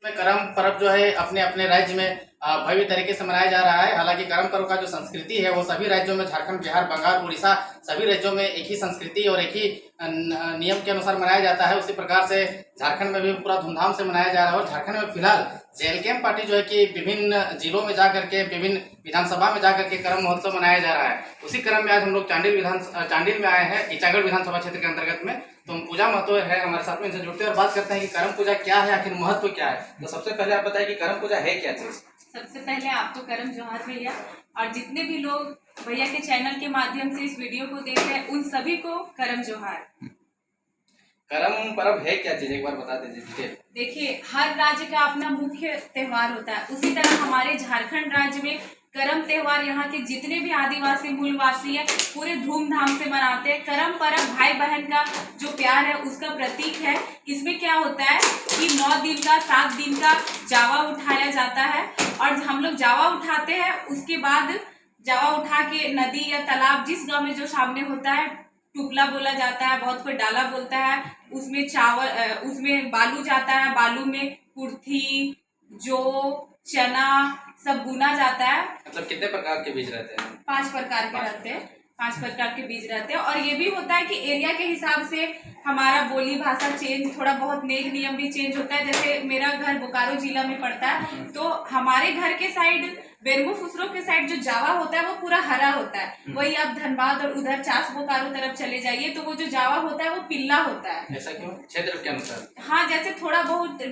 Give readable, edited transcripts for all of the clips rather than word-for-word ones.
करम पर्व जो है अपने अपने राज्य में भव्य तरीके से मनाया जा रहा है। हालांकि करम पर्व का जो संस्कृति है वो सभी राज्यों में, झारखंड, बिहार, बंगाल, उड़ीसा, सभी राज्यों में एक ही संस्कृति और एक ही नियम के अनुसार मनाया जाता है। उसी प्रकार से झारखंड में भी पूरा धूमधाम से मनाया जा रहा है। और झारखंड में फिलहाल जेएलकेएम पार्टी जो है कि विभिन्न जिलों में जाकर के, विभिन्न विधानसभा में जाकर के करम महोत्सव मनाया जा रहा है। उसी क्रम में आज हम लोग चांडिल में आए हैं, ईचागढ़ विधानसभा क्षेत्र के अंतर्गत में। तो पूजा महत्व है हमारे साथ में, इनसे जुड़ते हैं और बात करते हैं कि करम पूजा क्या है, आखिर महत्व क्या है। तो सबसे पहले आप बताइए कि करम पूजा है क्या चीज। सबसे पहले आपको करम जोहार भैया, और जितने भी लोग भैया के चैनल के माध्यम से इस वीडियो को देख रहे हैं उन सभी को करम जोहार। करम पर्व है क्या चीज, एक बार बता दीजिए। देखिए, हर राज्य का अपना मुख्य त्योहार होता है, उसी तरह हमारे झारखंड राज्य में करम त्योहार यहाँ के जितने भी आदिवासी मूलवासी है पूरे धूमधाम से मनाते हैं। करम पर्व भाई बहन का जो प्यार है उसका प्रतीक है। इसमें क्या होता है कि 9 दिन का 7 दिन का जावा उठाया जाता है, और हम लोग जावा उठाते हैं। उसके बाद जावा उठा के नदी या तालाब, जिस गांव में जो सामने होता है, टुकला बोला जाता है, बहुत कोई डाला बोलता है, उसमें चावल, उसमें बालू जाता है, बालू में कुर्थी, जौ, चना सब बुना जाता है। मतलब कितने प्रकार के बीज रहते हैं? 5 प्रकार के रहते हैं, 5 प्रकार के बीज रहते हैं। और ये भी होता है कि एरिया के हिसाब से हमारा बोली भाषा चेंज, थोड़ा बहुत नेक नियम भी चेंज होता है। जैसे मेरा घर बोकारो जिला में पड़ता है, तो हमारे घर के साइड बेरमो फुसरो के साइड जो जावा होता है वो पूरा हरा होता है। वही आप धनबाद और उधर चास बोकारो तरफ चले जाइए तो वो जो जावा होता है वो पिल्ला होता है। ऐसा क्यों? क्षेत्र के अनुसार? हाँ, जैसे थोड़ा बहुत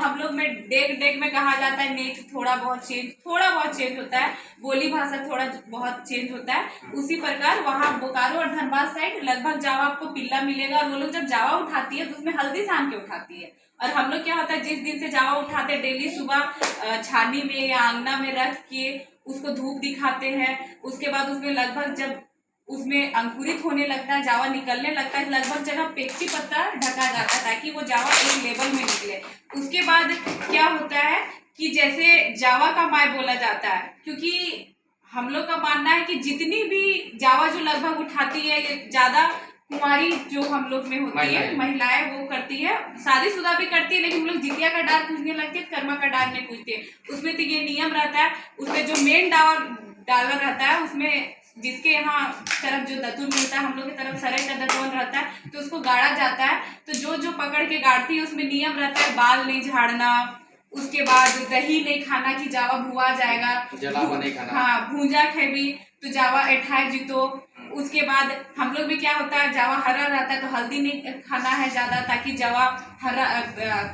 हम लोग में डेग में कहा जाता है नेक, थोड़ा बहुत चेंज होता है, बोली भाषा थोड़ा बहुत चेंज होता है। उसी प्रकार वहाँ बोकारो और धनबाद साइड लगभग जावा आपको पिल्ला मिलेगा। और वो लोग जब जावा उठाती है तो उसमें हल्दी सान के उठाती है। और हम लोग क्या होता है, जिस दिन से जावा उठाते हैं डेली सुबह छानी में या आंगना में रख के उसको धूप दिखाते हैं। उसके बाद उसमें लगभग जब उसमें अंकुरित होने लगता है, जावा निकलने लगता है, लगभग जगह पेक्ची पत्ता ढका जाता है ताकि वो जावा एक लेवल में निकले। उसके बाद क्या होता है कि जैसे जावा का माय बोला जाता है, क्योंकि हम लोग का मानना है कि जितनी भी जावा जो लगभग उठाती है ये ज्यादा कुंवारी जो हम लोग में होती है महिलाएं वो करती है, शादीशुदा भी करती है, लेकिन हम लोग जितिया का डाल पूजने लगते हैं, कर्मा का डाल नहीं पूजते। उसमें तो ये नियम रहता है, उसमें जो मेन डाला रहता है, उसमें जिसके यहाँ तरफ जो दतुन मिलता है, हम लोग की तरफ सरई का दतुन रहता है, तो उसको गाड़ा जाता है। तो जो पकड़ के गाड़ती है उसमें नियम रहता है बाल नहीं झाड़ना, उसके बाद दही नहीं खाना कि जावा भुआ जाएगा, जलावा नहीं खाना, हाँ भूंजा खेबी तो जावा एठाए जीतो। उसके बाद हम लोग भी क्या होता है, जावा हरा रहता है तो हल्दी नहीं खाना है ज्यादा, ताकि जावा हरा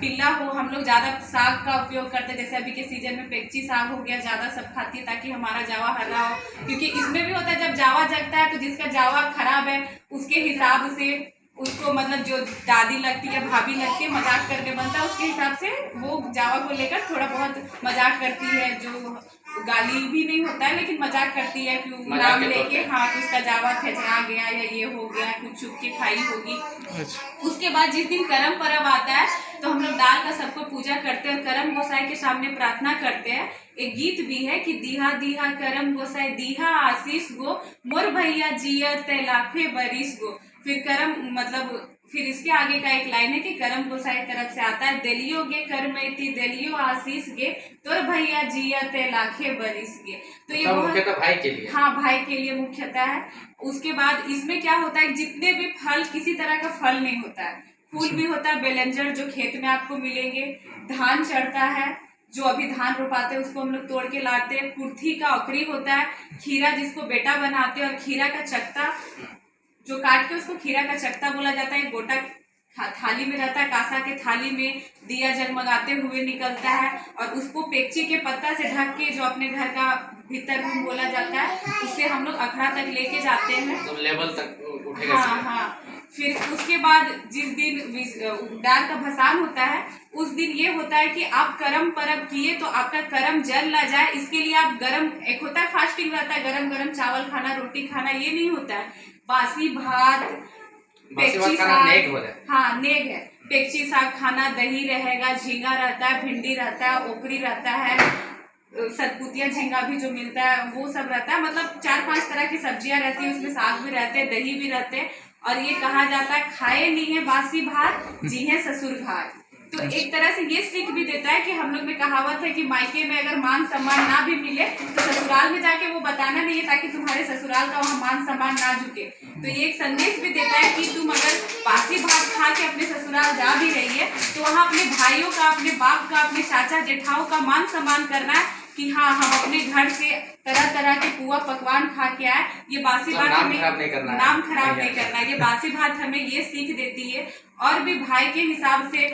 पिल्ला हो। हम लोग ज्यादा साग का उपयोग करते हैं, जैसे अभी के सीजन में पेक्ची साग हो गया, ज्यादा सब खाती है ताकि हमारा जावा हरा हो। क्योंकि इसमें भी होता है जब जावा जगता है तो जिसका जावा खराब है उसके हिसाब से उसको, मतलब जो दादी लगती है, भाभी लगती है, मजाक करके बनता है, उसके हिसाब से वो जावा को लेकर थोड़ा बहुत मजाक करती है। जो गाली भी नहीं होता है लेकिन मजाक करती है कि नाम लेके, हाँ कि उसका जावा खचरा गया या ये हो गया, कुछ छुप के खाई होगी। उसके बाद जिस दिन करम पर्व आता है तो हम लोग दाल का सबको पूजा करते हैं और करम गोसाई के सामने प्रार्थना करते हैं। एक गीत भी है कि दीहा दीहा करम गोसाई दीहा आशीष गो, मोर भैया जिया ते लाखे बरिस गो। फिर करम, मतलब फिर इसके आगे का एक लाइन है कि करम गोसाई तरफ से आता है, देलियो गे करमैती देलियो आशीष गे, तोर भैया जिया ते लाखे बरिस गे। तो ये मुख्यतः भाई के लिए, हाँ भाई के लिए मुख्यतः है। उसके बाद इसमें क्या होता है, जितने भी फल, किसी तरह का फल नहीं होता है, फूल भी होता है, बेलंजर जो खेत में आपको मिलेंगे, धान चढ़ता है, जो अभी धान रोपाते हैं उसको हम लोग तोड़ के लाते हैं, कुर्थी का औकरी होता है, खीरा जिसको बेटा बनाते हैं, और खीरा का चक्ता जो काट के उसको खीरा का चक्ता बोला जाता है। गोटा थाली में रहता है, कांसा के थाली में दिया जगमगाते हुए निकलता है, और उसको पेक्ची के पत्ता से ढक के जो अपने घर का भीतर रूम बोला जाता है उससे हम लोग अखड़ा तक लेके जाते हैं, तो लेवल तक उठेगा। हाँ। फिर उसके बाद जिस दिन डार का भसान होता है उस दिन ये होता है कि आप करम पर्व किए तो आपका करम जल ना जाए, इसके लिए आप गरम, एक होता है फास्टिंग रहता है, गरम गरम चावल खाना, रोटी खाना, ये नहीं होता है। बासी भात, पेक्ची साग, हाँ नेग है, पेक्ची साग खाना, दही रहेगा, झींगा रहता है, भिंडी रहता है, ओकरी रहता है, सतपुतिया झींगा भी जो मिलता है वो सब रहता है। मतलब 4-5 तरह की सब्जियां रहती है, उसमें साग भी रहते हैं, दही भी रहते हैं। और ये कहा जाता है खाए नहीं है बासी भात, जी है ससुर घाट। तो एक तरह से ये सीख भी देता है कि हम लोग में कहावत है कि मायके में अगर मान सम्मान ना भी मिले तो ससुराल में जाके वो बताना नहीं है ताकि तुम्हारे ससुराल का वहाँ मान सम्मान ना झुके। तो ये एक संदेश भी देता है कि तुम अगर बासी भात खा के अपने ससुराल जा भी रही है तो वहाँ अपने भाइयों का, अपने बाप का, अपने चाचा जेठाओं का मान सम्मान करना है कि हाँ हम अपने घर से तरह तरह के पुआ पकवान खा के आए। ये बासी भात हमें नाम खराब नहीं करना है। ये बासी भात हमें ये सीख देती है। और भी भाई के हिसाब से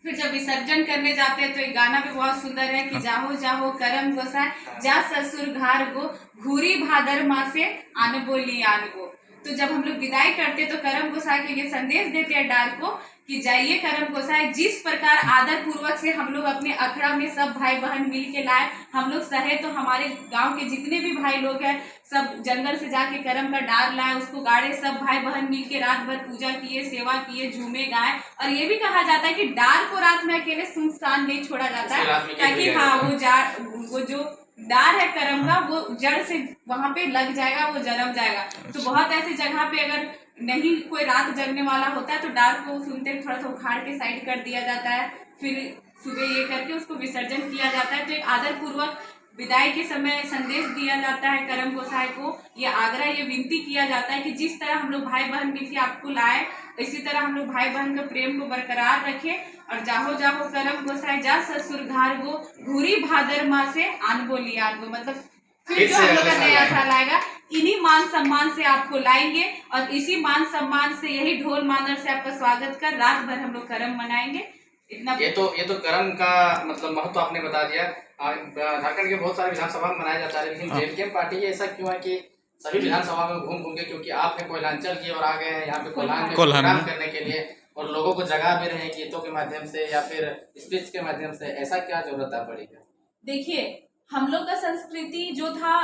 फिर जब विसर्जन करने जाते हैं तो एक गाना भी बहुत सुंदर है कि जाहो जाहो करम गोसाय जा ससुर घार गो घूरी भादर माँ से आन बोली आन गो। तो जब हम लोग विदाई करते तो करम गोसाई को ये संदेश देते हैं डार को कि जाइए करम गोसाई, जिस प्रकार आदर पूर्वक से हम लोग अपने अखड़ा में सब भाई बहन मिल के लाए, हम लोग सहे तो हमारे गांव के जितने भी भाई लोग हैं सब जंगल से जाके करम का डार लाए, उसको गाड़े, सब भाई बहन मिल के रात भर पूजा किए, सेवा किए, झूमे गाए। और ये भी कहा जाता है कि डार को रात में अकेले सुनसान नहीं छोड़ा जाता है ताकि हाँ वो जो डार है करम का वो जड़ से वहां पे लग जाएगा, वो जन्म जाएगा। तो बहुत ऐसी जगह पे अगर नहीं कोई रात जगने वाला होता है तो डार को सुनते थोड़ा सा उखाड़ के साइड कर दिया जाता है, फिर सुबह ये करके उसको विसर्जन किया जाता है। तो एक आदर पूर्वक विदाई के समय संदेश दिया जाता है करम गोसाई को, ये आग्रह, ये विनती किया जाता है कि जिस तरह हम लोग भाई बहन मिलकर आपको लाए इसी तरह हम लोग भाई बहन के प्रेम को बरकरार रखें। और जाहो जाहो करम गोसाई जा ससुर घार गो घूरी भादर माँ से आन बोली आन गो। मतलब फिर जो हम लोग का नया साल आएगा इन्हीं मान सम्मान से आपको लाएंगे और इसी मान सम्मान से यही ढोल मादर से आपका स्वागत कर रात भर हम लोग करम मनाएंगे। इतना ये तो करम का मतलब महत्व आपने बता दिया। झारखंड के बहुत सारे विधानसभा में मनाया जाता है, लेकिन जेएलके पार्टी ऐसा क्यों है कि सभी विधानसभा में घूम घूम के, क्योंकि आप है कोयलांचल की और आ गए हैं यहाँ पे कोल्हान में प्रोग्राम करने के लिए और लोगों को जगा भी रहे हैं गीतों के माध्यम से या फिर स्पीच के माध्यम से, ऐसा क्या जरूरत आ पड़ी है? देखिए हम लोग का संस्कृति जो था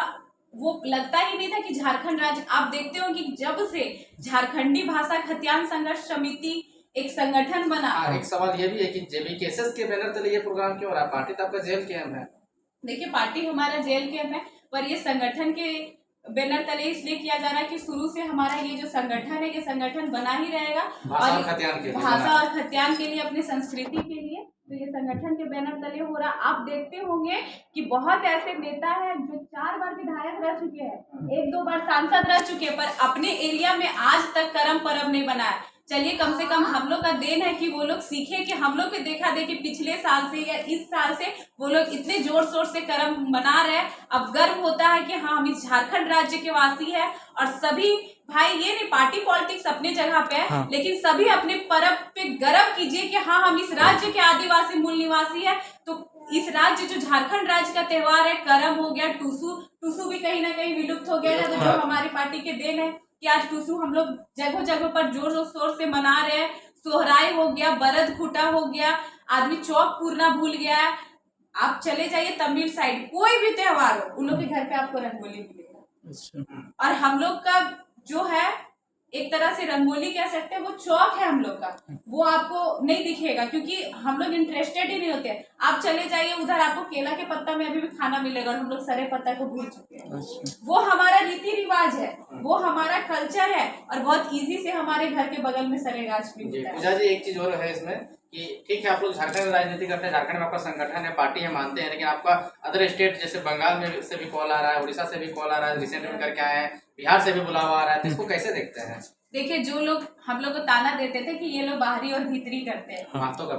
वो लगता ही नहीं था कि झारखंड राज्य, आप देखते हो कि जब से झारखंडी भाषा खतियान संघर्ष समिति एक संगठन बना। एक सवाल ये भी है कि जेबीकेएसएस के बैनर तले ये प्रोग्राम क्यों हो रहा है? पार्टी तो आपका जेल कैंप है। देखिए पार्टी हमारा जेल कैंप है, पर ये संगठन के बैनर तले इसलिए किया जा रहा है कि शुरू से हमारा ये जो संगठन है ये संगठन बना ही रहेगा भाषा और खतियान के लिए, अपनी संस्कृति के लिए। तो ये संगठन के बैनर तले हो रहा। आप देखते होंगे कि बहुत ऐसे नेता हैं जो 4 बार विधायक रह चुके हैं, 1-2 बार सांसद रह चुके हैं, पर अपने एरिया में आज तक करम परब नहीं बनाया। चलिए कम से कम हम लोग का देन है कि वो लोग सीखे कि हम लोग भी देखा देखी पिछले साल से या इस साल से वो लोग इतने जोर शोर से करम मना रहे हैं। अब गर्व होता है कि हाँ हम इस झारखंड राज्य के वासी है। और सभी भाई, ये नहीं पार्टी पॉलिटिक्स अपने जगह पे है, लेकिन सभी अपने पर्व पे गर्व कीजिए कि हाँ हम इस राज्य के आदिवासी मूल निवासी है। तो इस राज्य जो झारखंड राज्य का त्योहार है, करम हो गया, टूसू भी कहीं ना कहीं विलुप्त हो गया है, तो जो हमारी पार्टी के देन है कि आज टूसू हम लोग जगह जगह पर जोर शोर से मना रहे हैं। सोहराई हो गया, बरद खूटा हो गया, आदमी चौक पूरना भूल गया है। आप चले जाइए तमिल साइड, कोई भी त्योहार हो उन लोग के घर पे आपको रंगोली मिलेगा। और हम लोग का जो है एक तरह से रंगोली कह सकते हैं, वो चौक है हम लोग का, वो आपको नहीं दिखेगा क्योंकि हम लोग इंटरेस्टेड ही नहीं होते। आप चले जाइए उधर, आपको केला के पत्ता में अभी भी खाना मिलेगा और हम लोग सरे पत्ता को भूल चुके हैं। वो हमारा रीति रिवाज है, वो हमारा कल्चर है और बहुत इजी से हमारे घर के बगल में सरे गाछ भी मिलता है। पूजा जी एक चीज और है इसमें कि ठीक है आप लोग झारखंड में राजनीति करते हैं, झारखंड में आपका संगठन है, पार्टी है, मानते हैं, लेकिन आपका अदर स्टेट जैसे बंगाल में से भी कॉल आ रहा है, उड़ीसा से भी कॉल आ रहा है, रिसेंट में करके आए हैं, बिहार से भी बुलावा आ रहा है, तो इसको कैसे देखते हैं? देखिए जो लोग हम लोग को ताना देते थे कि ये लोग बाहरी और भीतरी करते हैं, महतो का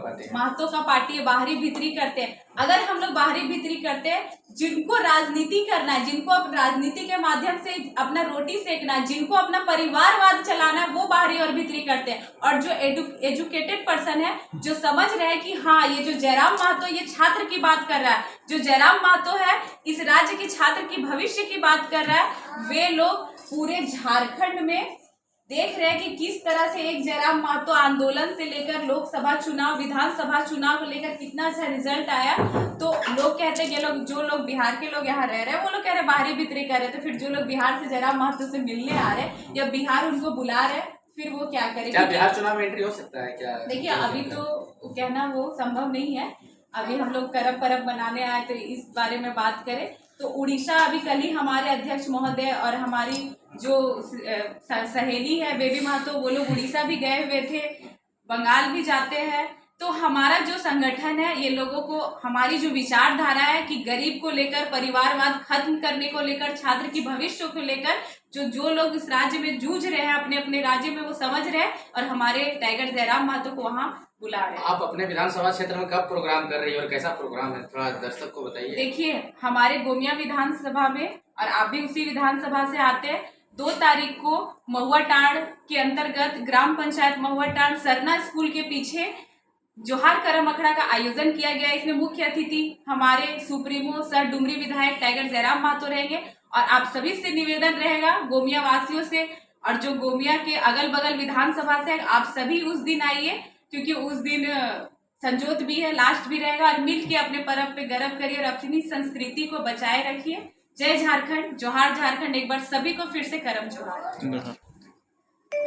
पार्टी है, बाहरी भीतरी करते हैं। अगर हम लोग बाहरी भीतरी करते हैं, जिनको राजनीति करना है, जिनको राजनीति के माध्यम से अपना रोटी सेकना है, जिनको अपना परिवारवाद चलाना है, वो बाहरी और भीतरी करते हैं। और जो एजुकेटेड पर्सन है, जो समझ रहे हैं कि हाँ ये जो जयराम महतो ये छात्र की बात कर रहा है, जो जयराम महतो है इस राज्य के छात्र की भविष्य की बात कर रहा है, वे लोग पूरे झारखंड में देख रहे हैं कि किस तरह से एक जयराम महतो आंदोलन से लेकर लोकसभा चुनाव, विधानसभा चुनाव को लेकर कितना अच्छा रिजल्ट आया। तो लोग कहते हैं कि लोग जो लोग बिहार के लोग यहाँ रह रहे हैं वो लोग कह रहे हैं बाहरी भीतरी कर रहे हैं, तो फिर जो लोग बिहार से जयराम महतो से मिलने आ रहे हैं या बिहार उनको बुला रहे हैं, फिर वो क्या करेंगे? क्या बिहार चुनाव में एंट्री हो सकता है क्या? देखिए अभी तो कहना वो संभव नहीं है। अभी हम लोग करम परब मनाने आए तो इस बारे में बात करें तो उड़ीसा अभी कल ही हमारे अध्यक्ष महोदय और हमारी जो सहेली है बेबी महतो, वो लोग उड़ीसा भी गए हुए थे, बंगाल भी जाते हैं। तो हमारा जो संगठन है ये लोगों को, हमारी जो विचारधारा है कि गरीब को लेकर, परिवारवाद खत्म करने को लेकर, छात्र की भविष्य को लेकर जो लोग इस राज्य में जूझ रहे हैं, अपने अपने राज्य में वो समझ रहे हैं और हमारे टाइगर जयराम महतो को वहाँ बुला रहे हैं। आप अपने विधानसभा क्षेत्र में कब प्रोग्राम कर रही है और कैसा प्रोग्राम है, थोड़ा दर्शक को बताइए। देखिए, हमारे गोमिया विधानसभा में, और आप भी उसी विधानसभा से आते हैं, 2 तारीख को महुआटांड़ के अंतर्गत ग्राम पंचायत महुआटांड़ सरना स्कूल के पीछे जोहार करम अखड़ा का आयोजन किया गया। इसमें मुख्य अतिथि हमारे सुप्रीमो सर डुमरी विधायक टाइगर जयराम महतो रहेंगे और आप सभी से निवेदन रहेगा, गोमिया वासियों से और जो गोमिया के अगल बगल विधानसभा से, आप सभी उस दिन आइए, क्योंकि उस दिन संजोत भी है, लास्ट भी रहेगा, और मिल के अपने पर्व पे गर्व करिए और अपनी संस्कृति को बचाए रखिए। जय झारखंड, जोहार झारखंड। एक बार सभी को फिर से करम जोहार।